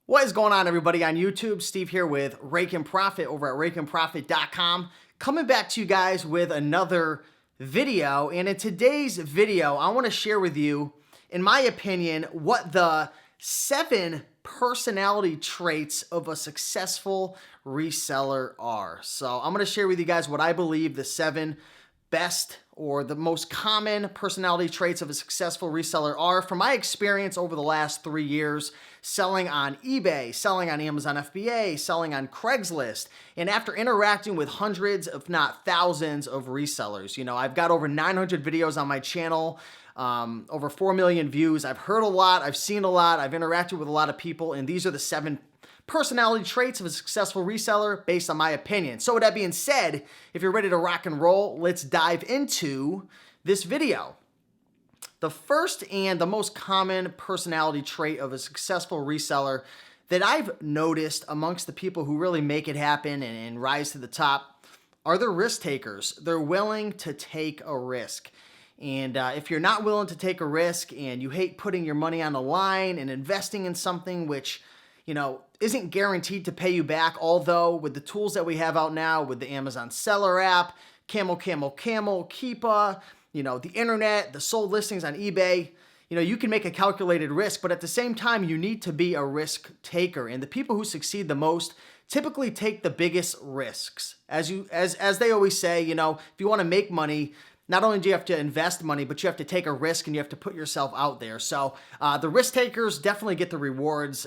What is going on, everybody on YouTube? Steve here with Raiken Profit over at RaikenProfit.com. Coming back to you guys with another video. And in today's video, I want to share with you, in my opinion, what the 7 personality traits of a successful reseller are. So I'm going to share with you guys what I believe the 7 best or the most common personality traits of a successful reseller are from my experience over the last 3 years selling on eBay, selling on Amazon FBA, selling on Craigslist, and after interacting with hundreds, if not thousands of resellers. You know, I've got over 900 videos on my channel, over 4 million views. I've heard a lot, I've seen a lot, I've interacted with a lot of people, and these are the 7 personality traits of a successful reseller based on my opinion. So with that being said, if you're ready to rock and roll, let's dive into this video. The first and the most common personality trait of a successful reseller that I've noticed amongst the people who really make it happen and rise to the top are the risk takers. They're willing to take a risk. And if you're not willing to take a risk and you hate putting your money on the line and investing in something which, you know, isn't guaranteed to pay you back, although with the tools that we have out now with the Amazon Seller app, Camel, Keepa, you know, the internet, the sold listings on eBay, you know, you can make a calculated risk, but at the same time, you need to be a risk taker. And the people who succeed the most typically take the biggest risks. As they always say, you know, if you want to make money, not only do you have to invest money, but you have to take a risk and you have to put yourself out there. So the risk takers definitely get the rewards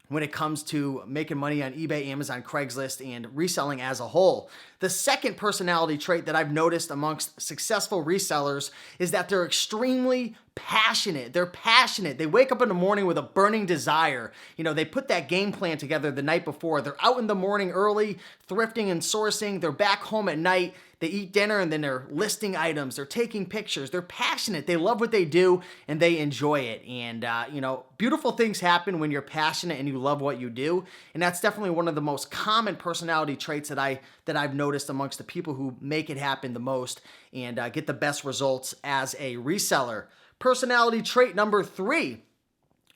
when it comes to making money on eBay, Amazon, Craigslist, and reselling as a whole. The second personality trait that I've noticed amongst successful resellers is that they're extremely passionate. They're passionate. They wake up in the morning with a burning desire. You know, they put that game plan together the night before. They're out in the morning early, thrifting and sourcing. They're back home at night. They eat dinner and then they're listing items. They're taking pictures. They're passionate. They love what they do and they enjoy it. And, you know, beautiful things happen when you're passionate and you love what you do. And that's definitely one of the most common personality traits that I've noticed amongst the people who make it happen the most and get the best results as a reseller. Personality trait number 3,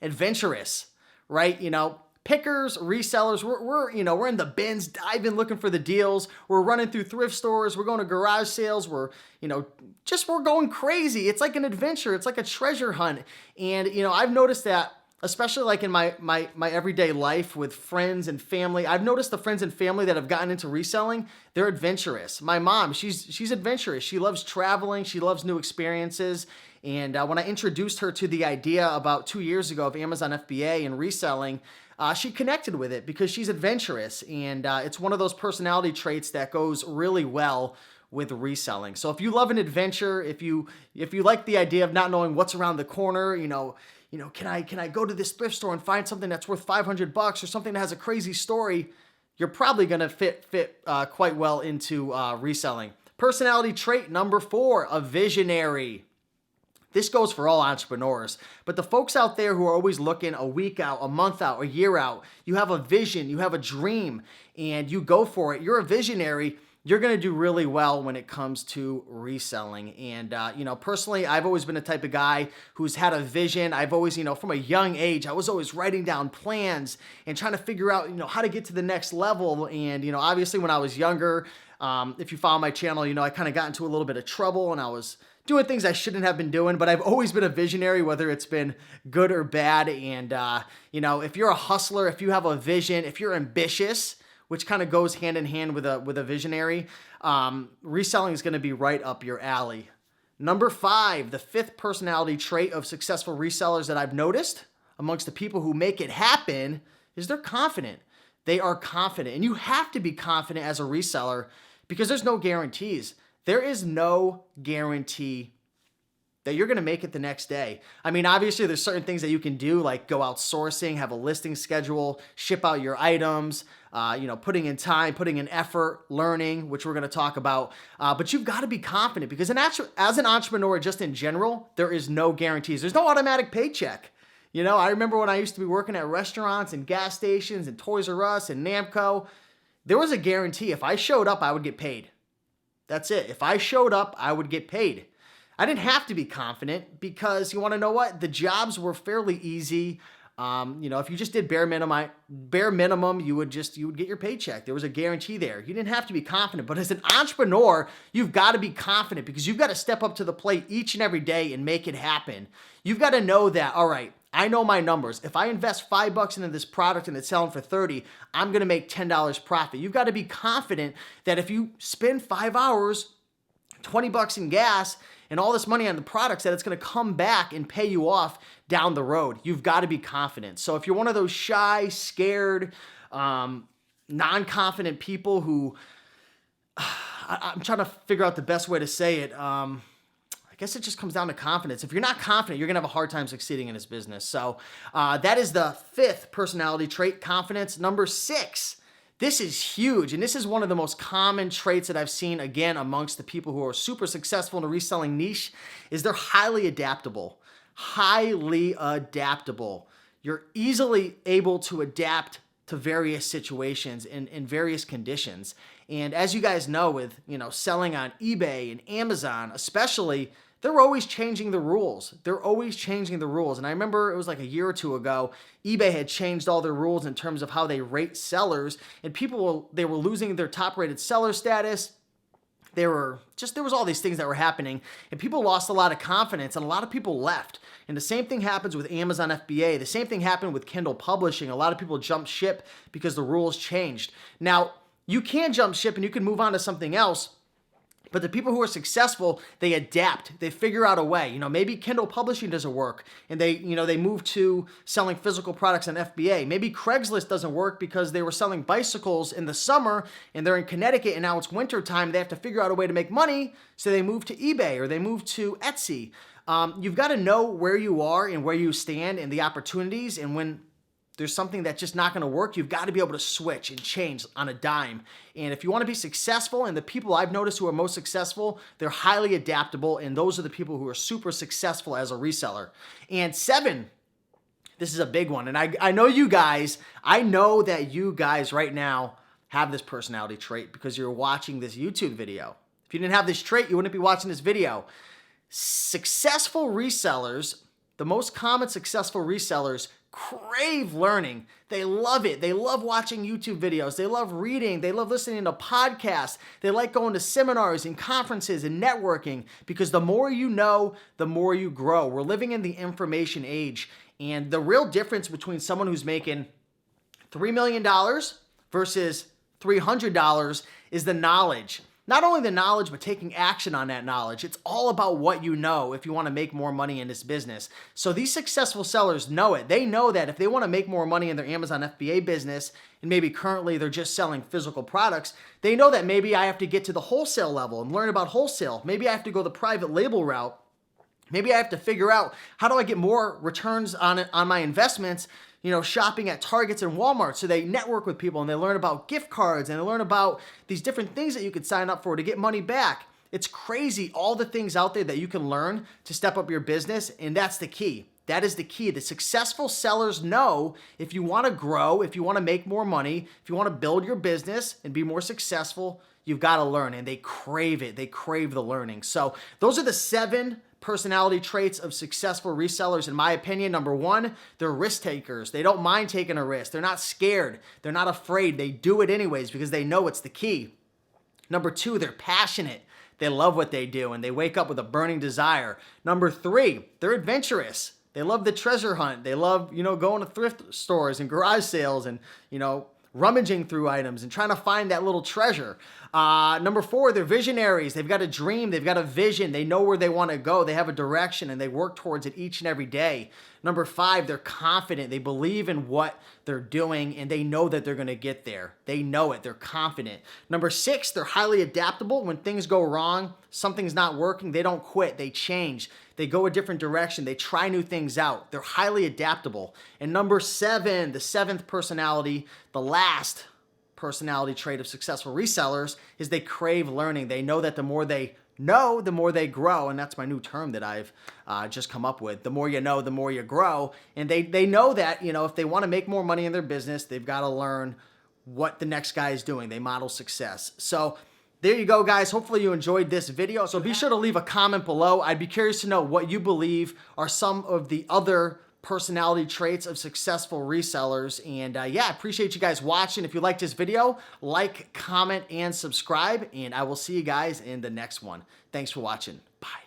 adventurous, right? You know, pickers, resellers, we're in the bins, diving, looking for the deals. We're running through thrift stores. We're going to garage sales. We're going crazy. It's like an adventure. It's like a treasure hunt. And, you know, I've noticed that, especially like in my everyday life with friends and family. I've noticed the friends and family that have gotten into reselling, they're adventurous. My mom, she's adventurous. She loves traveling. She loves new experiences. And when I introduced her to the idea about 2 years ago of Amazon FBA and reselling, she connected with it because she's adventurous. And it's one of those personality traits that goes really well with reselling. So if you love an adventure, if you like the idea of not knowing what's around the corner, you know, can I go to this thrift store and find something that's worth $500 or something that has a crazy story, you're probably going to fit quite well into reselling. Personality trait number 4, a visionary. This goes for all entrepreneurs, but the folks out there who are always looking a week out, a month out, a year out, you have a vision, you have a dream, and you go for it. You're a visionary. You're going to do really well when it comes to reselling. And, you know, personally, I've always been the type of guy who's had a vision. I've always, you know, from a young age, I was always writing down plans and trying to figure out, you know, how to get to the next level. And, you know, obviously when I was younger, if you follow my channel, you know, I kind of got into a little bit of trouble and I was doing things I shouldn't have been doing, but I've always been a visionary, whether it's been good or bad. And, you know, if you're a hustler, if you have a vision, if you're ambitious, which kind of goes hand in hand with a visionary, reselling is going to be right up your alley. Number 5, the 5th personality trait of successful resellers that I've noticed amongst the people who make it happen is they're confident. They are confident. And you have to be confident as a reseller because there's no guarantees. There is no guarantee that you're going to make it the next day. I mean, obviously there's certain things that you can do, like go out sourcing, have a listing schedule, ship out your items, you know, putting in time, putting in effort, learning, which we're going to talk about. But you've got to be confident because as an entrepreneur, just in general, there is no guarantees. There's no automatic paycheck. You know, I remember when I used to be working at restaurants and gas stations and Toys R Us and Namco, there was a guarantee. If I showed up, I would get paid. That's it. If I showed up, I would get paid. I didn't have to be confident because you want to know what? The jobs were fairly easy. If you just did bare minimum, you would get your paycheck. There was a guarantee there. You didn't have to be confident, but as an entrepreneur, you've got to be confident because you've got to step up to the plate each and every day and make it happen. You've got to know that, all right, I know my numbers. If I invest $5 into this product and it's selling for 30, I'm going to make $10 profit. You've got to be confident that if you spend 5 hours, $20 in gas, and all this money on the products, that it's going to come back and pay you off down the road. You've got to be confident. So if you're one of those shy, scared, non-confident people who, I'm trying to figure out the best way to say it. I guess it just comes down to confidence. If you're not confident, you're going to have a hard time succeeding in this business. So that is the 5th personality trait, confidence. Number 6. This is huge, and this is one of the most common traits that I've seen, again, amongst the people who are super successful in the reselling niche, is they're highly adaptable. Highly adaptable. You're easily able to adapt to various situations in various conditions. And as you guys know, with selling on eBay and Amazon especially, they're always changing the rules. They're always changing the rules. And I remember it was like a year or two ago, eBay had changed all their rules in terms of how they rate sellers, and they were losing their top rated seller status. There was all these things that were happening, and people lost a lot of confidence, and a lot of people left. And the same thing happens with Amazon FBA. The same thing happened with Kindle Publishing. A lot of people jumped ship because the rules changed. Now, you can jump ship and you can move on to something else. But the people who are successful, they adapt. They figure out a way. Maybe Kindle Publishing doesn't work, and they move to selling physical products on FBA. Maybe Craigslist doesn't work because they were selling bicycles in the summer, and they're in Connecticut, and now it's winter time. They have to figure out a way to make money, so they move to eBay or they move to Etsy. You've got to know where you are and where you stand and the opportunities, and when there's something that's just not going to work, you've got to be able to switch and change on a dime. And if you want to be successful, and the people I've noticed who are most successful, they're highly adaptable, and those are the people who are super successful as a reseller. And 7, this is a big one, and I know that you guys right now have this personality trait because you're watching this YouTube video. If you didn't have this trait, you wouldn't be watching this video. Successful resellers, the most common successful resellers, crave learning. They love it. They love watching YouTube videos. They love reading. They love listening to podcasts. They like going to seminars and conferences and networking because the more you know, the more you grow. We're living in the information age, and the real difference between someone who's making $3 million versus $300 is the knowledge. Not only the knowledge, but taking action on that knowledge. It's all about what you know if you want to make more money in this business. So these successful sellers know it. They know that if they want to make more money in their Amazon FBA business, and maybe currently they're just selling physical products, they know that maybe I have to get to the wholesale level and learn about wholesale. Maybe I have to go the private label route. Maybe I have to figure out how do I get more returns on my investments, shopping at Targets and Walmart. So they network with people and they learn about gift cards and they learn about these different things that you could sign up for to get money back. It's crazy, all the things out there that you can learn to step up your business, and that's the key. That is the key. The successful sellers know if you want to grow, if you want to make more money, if you want to build your business and be more successful, you've got to learn, and they crave it. They crave the learning. So those are the 7 personality traits of successful resellers, in my opinion. Number 1, they're risk takers. They don't mind taking a risk. They're not scared. They're not afraid. They do it anyways because they know it's the key. Number 2, they're passionate. They love what they do and they wake up with a burning desire. Number 3, they're adventurous. They love the treasure hunt. They love, going to thrift stores and garage sales and, rummaging through items and trying to find that little treasure. Number 4, they're visionaries. They've got a dream. They've got a vision. They know where they want to go. They have a direction and they work towards it each and every day. Number 5, they're confident. They believe in what they're doing and they know that they're going to get there. They know it. They're confident. Number 6, they're highly adaptable. When things go wrong, something's not working, they don't quit. They change. They go a different direction. They try new things out. They're highly adaptable. And number 7, the 7th personality, the last personality trait of successful resellers, is they crave learning. They know that the more they know, the more they grow. And that's my new term that I've just come up with. The more you know, the more you grow. And they know that, if they want to make more money in their business, they've got to learn what the next guy is doing. They model success. So There you go, guys. Hopefully you enjoyed this video. So be sure to leave a comment below. I'd be curious to know what you believe are some of the other personality traits of successful resellers. And yeah, I appreciate you guys watching. If you liked this video, like, comment, and subscribe. And I will see you guys in the next one. Thanks for watching. Bye.